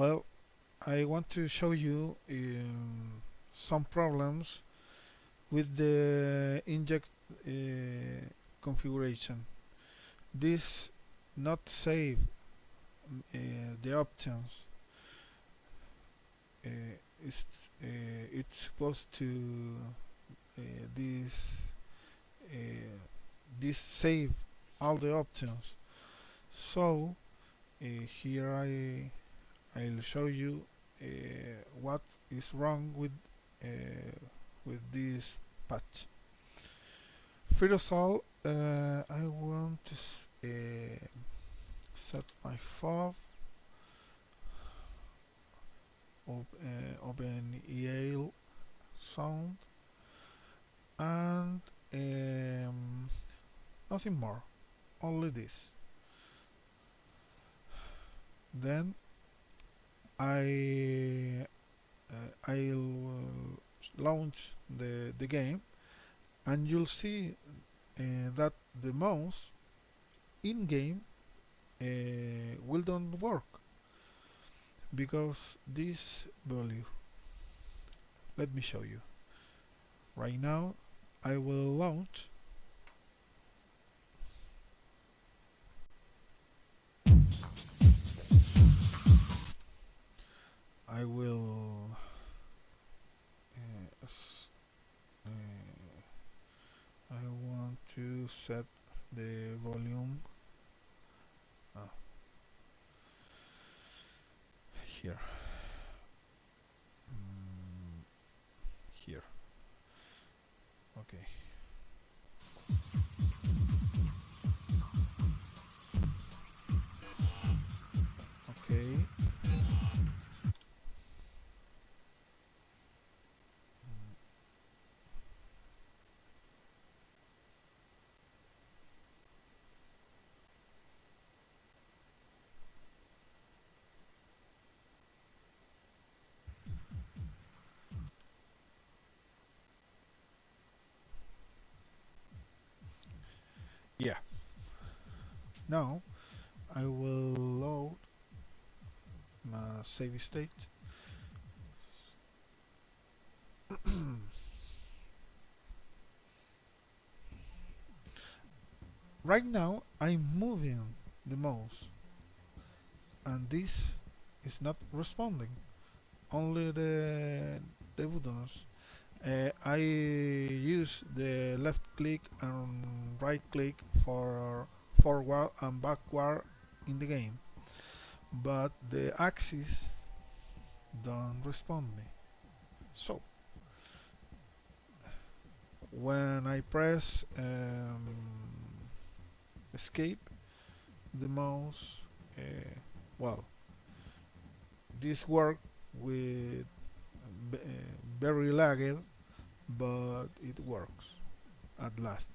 Well, I want to show you some problems with the inject configuration. This not save the options. Uh, it's it's supposed to uh, this uh, this save all the options. So here I'll show you what is wrong with this patch. First of all, I want to set my fob, open EAL sound, and nothing more, only this. Then I'll launch the game, and you'll see that the mouse in game will don't work because this value. Let me show you. Right now I will launch. I will I want to set the volume here. Here. Okay. Okay. Yeah. Now I will load my save state. Right now I'm moving the mouse and this is not responding, only the buttons. I use the left click and right click for forward and backward in the game, but the axis don't respond me. So when I press escape, the mouse well, this work with very lagged, but it works at last,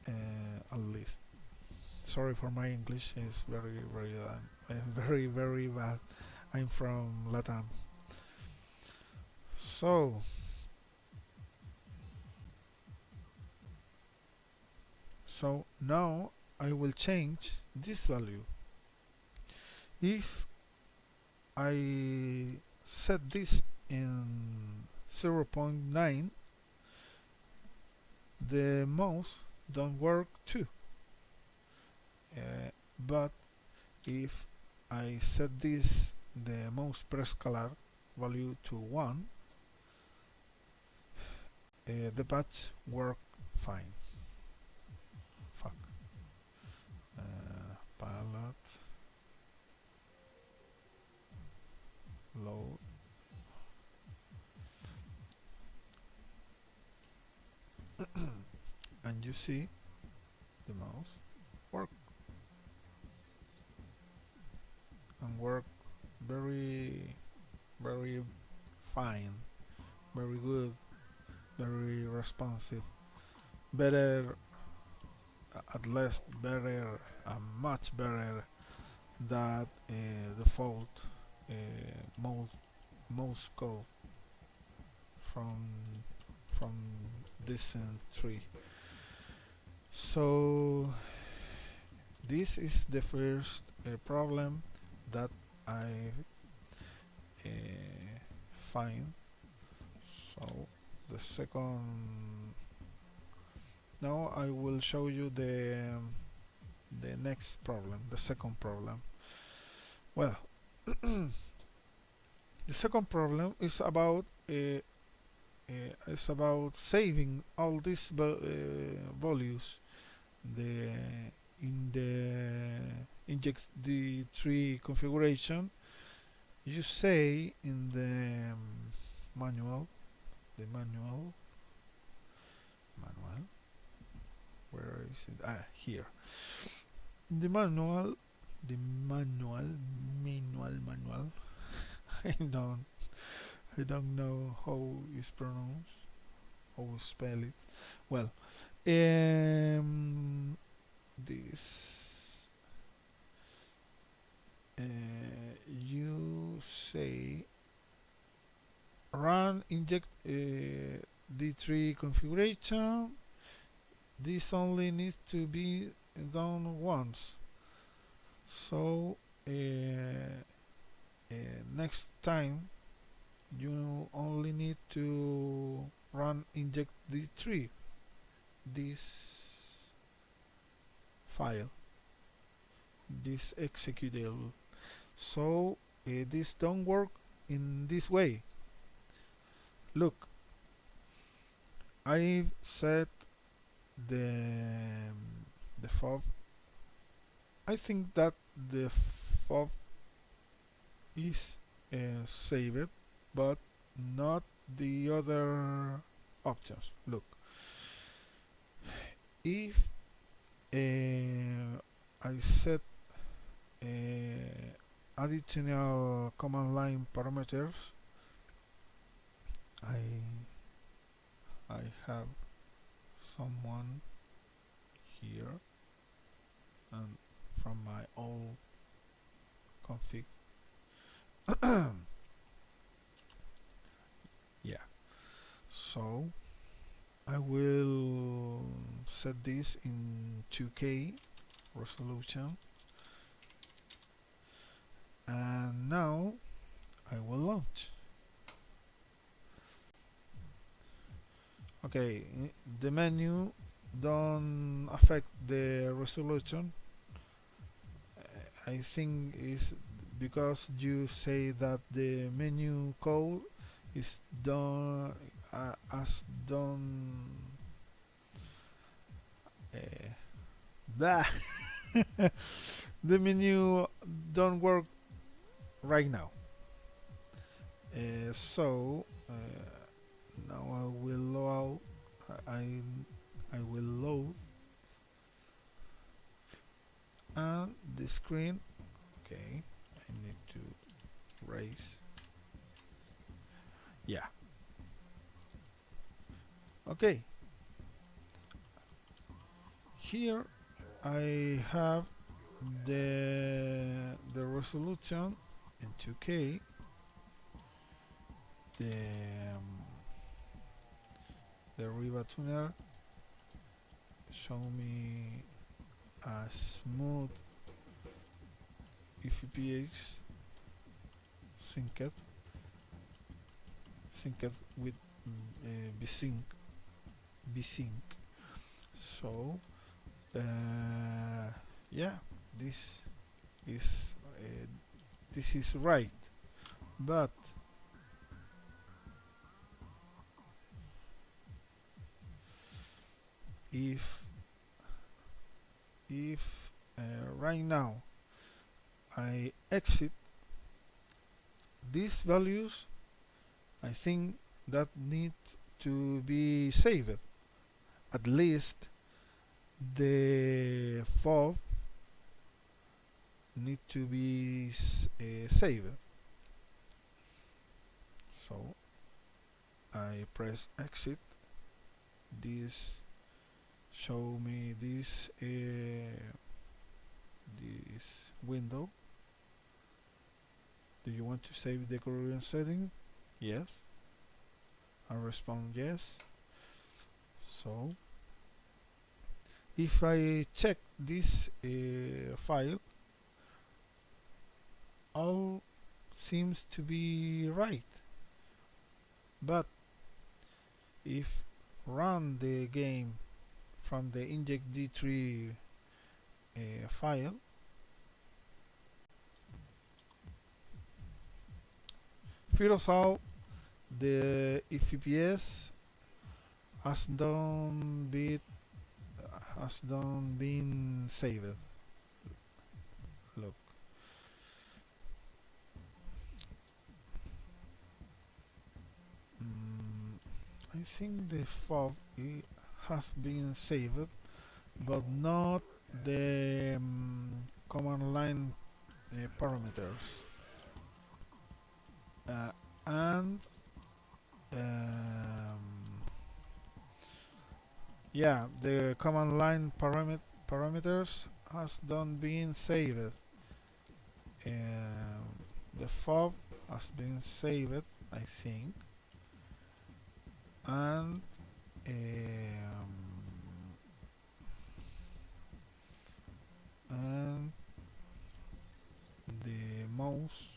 at least. Sorry for my English, it's very bad. I'm from Latam. So now I will change this value. If I set this in 0.9, the mouse don't work too. But if I set this, the mouse prescalar value to 1, the patch work fine. Fuck. Palette. Load. And you see the mouse work and work very fine, very good, very responsive, better, at least better, much better than default mouse code from Descent 3. So this is the first problem that I find. So the second, now I will show you the next problem, the second problem. Well, the second problem is about saving all these values the in the InjectD3 configuration. You say in the manual, manual, where is it? Here. In the manual, manual. I don't, I don't know how it's pronounced, how to spell it. Well, this you say run inject D3 configuration. This only needs to be done once. So next time you only need to run InjectD3, this file, this executable. So this don't work in this way. Look, I've set the fob. I think that the fob is saved, but not the other options. Look, if I set additional command line parameters, I have someone here, and from my old config. Yeah, so I will set this in 2K resolution, and now I will launch. Okay, the menu don't affect the resolution. I think is because you say that the menu code is done as done. Blah. The menu don't work right now. So now I will load. I will load, and the screen. Okay, I need to raise. Yeah. Okay. Here I have the resolution in 2K. The Riva tuner show me a smooth FPX synced with VSync. So yeah, this is right, but if right now I exit these values, I think that need to be saved. At least the fob need to be saved. So I press exit. This show me this window. Do you want to save the current setting? Yes. I respond yes. So if I check this file, all seems to be right. But if run the game from the InjectD3 file, first of all, the FPS has done been saved. Look, I think the FOV has been saved, but not the command line parameters. And yeah, the command line parameters has done been saved. The FOB has been saved, I think, and the mouse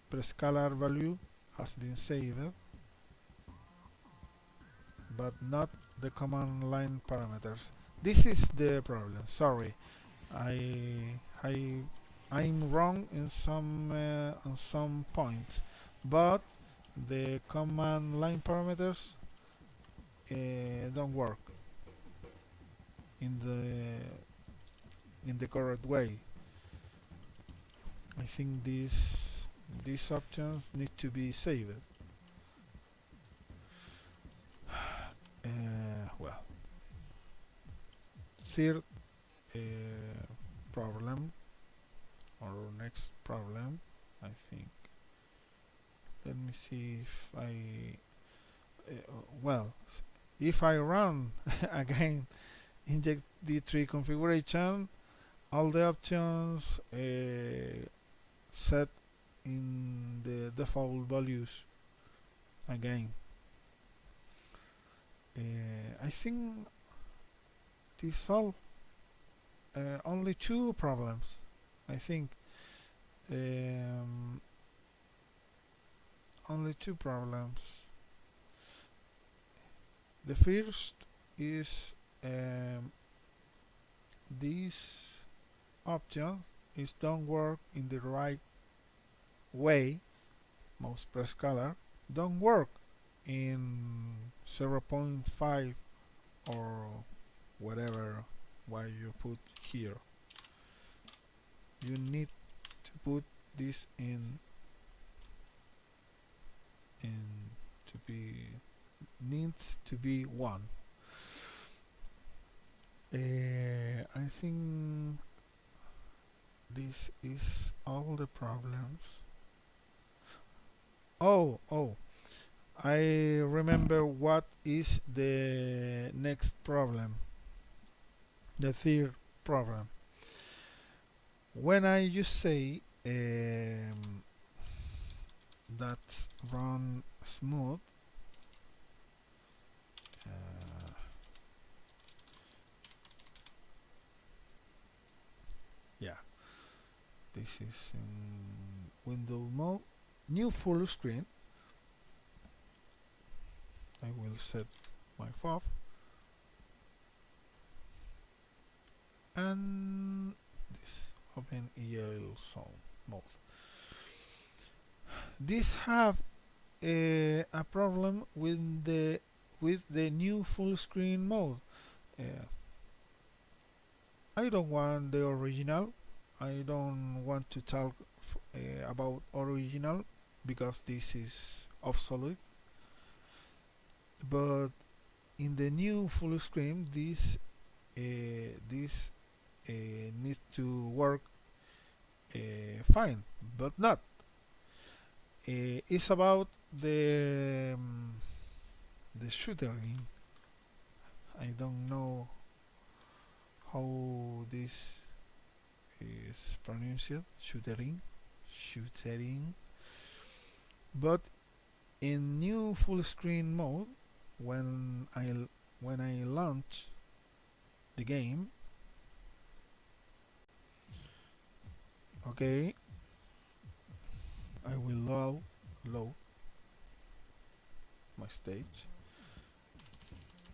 prescalar value has been saved, but not the command line parameters. This is the problem. Sorry, I'm wrong in some points, but the command line parameters don't work in the correct way. I think these options need to be saved. Well, third problem, or next problem, I think. Let me see if well, if I run again InjectD3 configuration, all the options set in the default values again. I think this solves only two problems. I think only two problems. The first is this option don't work in the right way. Mouse prescalar don't work in 0.5 or whatever you put here. You need to put this in to be needs to be 1. I think this is all the problems. Oh, I remember what is the next problem. The third problem. When I just say that run smooth, yeah, this is in window mode, new full screen. I will set my FOV and this open EL zone mode. This have a problem with the new full screen mode. I don't want the original. I don't want to talk about original because this is obsolete. But in the new full screen, this needs to work fine, but not. It's about the shuttering. I don't know how this is pronounced. Shuttering. But in new full screen mode, when I launch the game, okay, I will load my stage.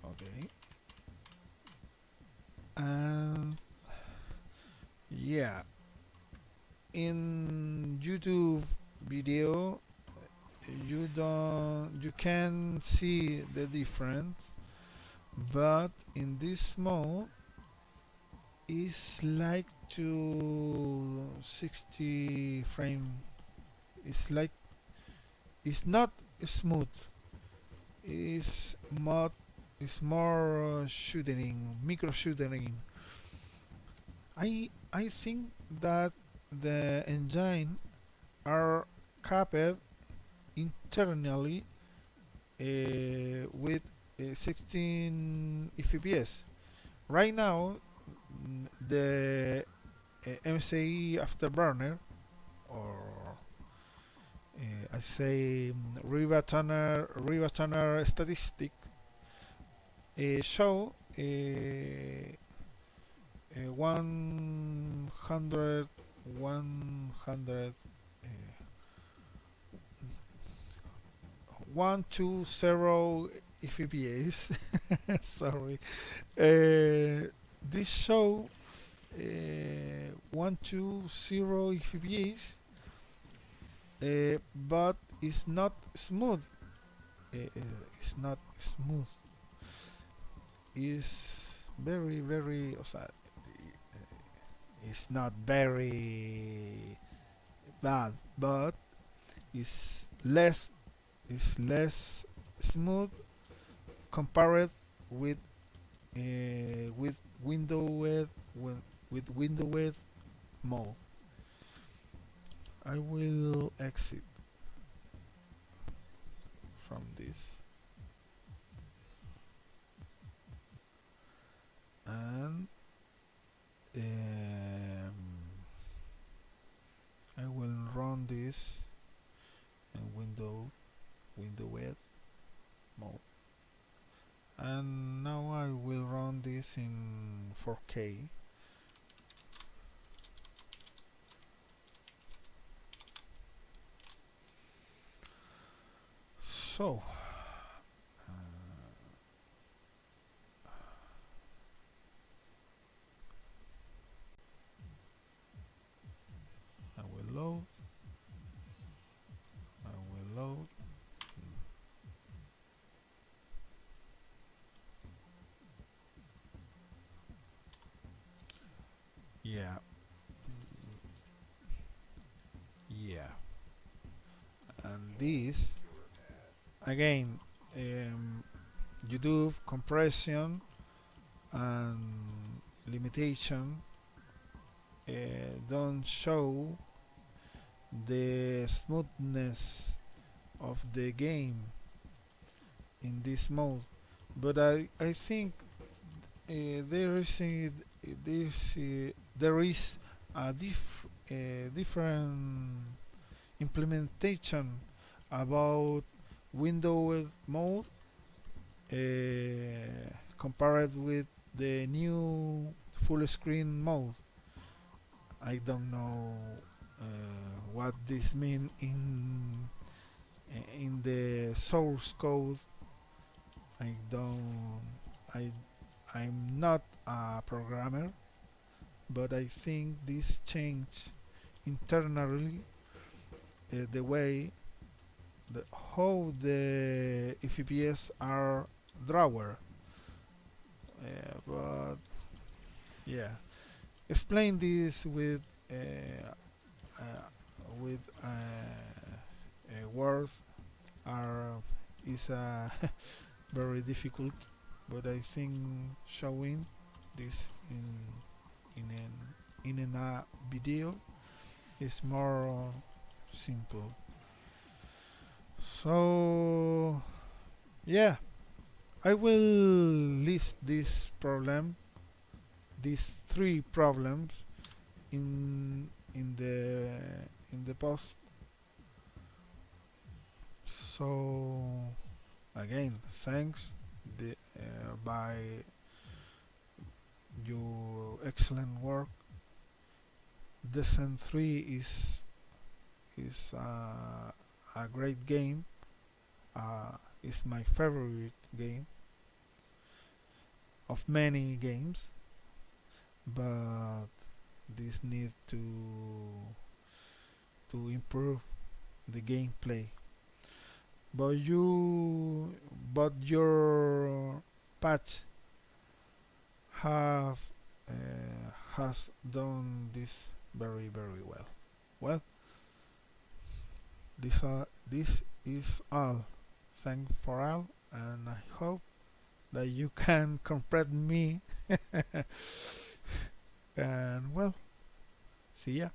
Okay, and yeah, in YouTube video you can see the difference, but in this mode it's like to 60 frame. It's like it's not smooth. It's more shooting, micro shooting. I think that the engine are capped internally with 16 FPS. Right now, the MCI afterburner, or I say Riva Toner statistic show 100 100 120 FPS. Sorry. This show 120 FPS, but it's not smooth. It's not smooth. It's very. O sea, it's not very bad, but it's less smooth compared with with windowed with windowed mode. I will exit from this and I will run this in windowed mode, and now I will run this in 4K. So I will load. I will load. Yeah, yeah. And this again, YouTube compression and limitation don't show the smoothness of the game in this mode, but I think there is there is a different implementation about Windows mode compared with the new full screen mode. I don't know what this means in the source code. I don't. I I'm not a programmer, but I think this change internally the way how the FPS are drawer. But yeah, explain this uh, with words are is very difficult, but I think showing this in a video is more simple. So yeah, I will list these three problems in the post. So again, thanks by your excellent work. Descent 3 is is a great game. It's my favorite game of many games, but this need to improve the gameplay. But your patch have has done this very well. Well, this is all. Thanks for all, and I hope that you can comprehend me. And well, see ya.